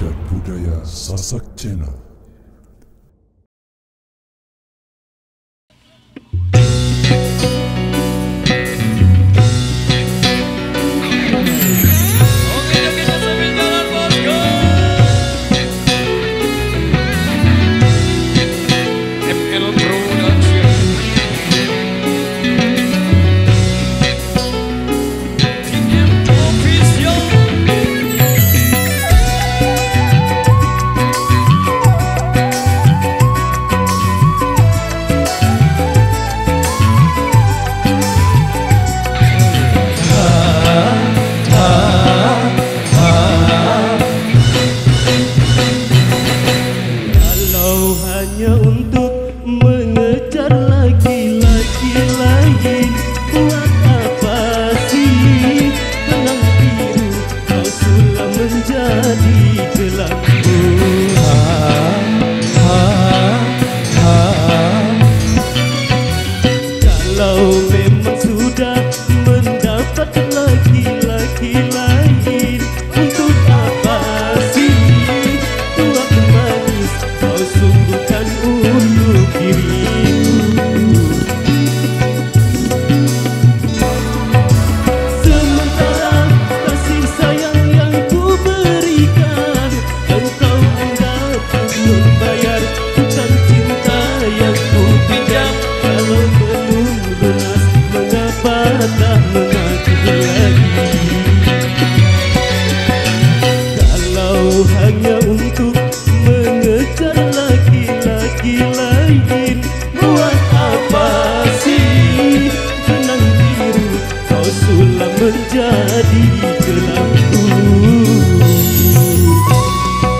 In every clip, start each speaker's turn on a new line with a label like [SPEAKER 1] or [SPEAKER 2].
[SPEAKER 1] dan budaya Sasak Channel.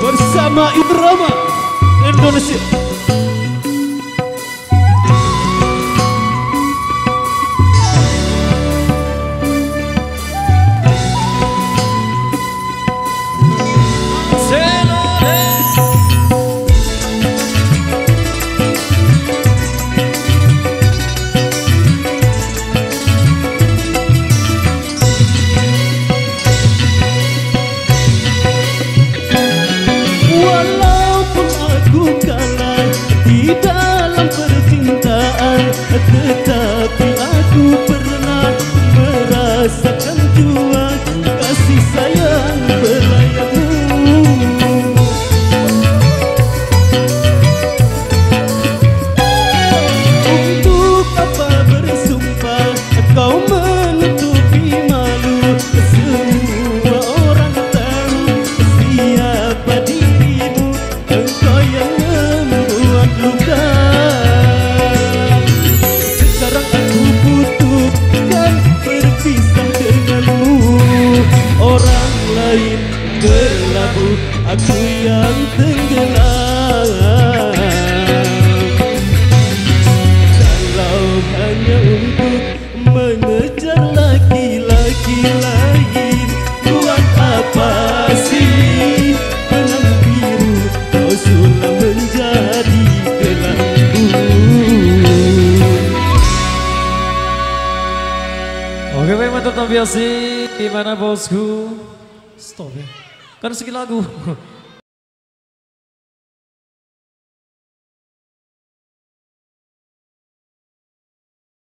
[SPEAKER 2] Bersama Irama Indonesia. Tetapi aku pernah merasakan jua kasih sayang belayanmu. Untuk apa bersumpah kau menutupi malu? Semua orang tahu siapa dirimu. Engkau yang membuat luka. Berlabuh aku yang tenggelam. Kalau hanya untuk mengejar laki-laki lain, buat apa sih benang biru kau sulam menjadi gelapku.
[SPEAKER 3] Oke, baik, mantap tampil sih. Gimana bosku? Stop ya. Kan segi lagu.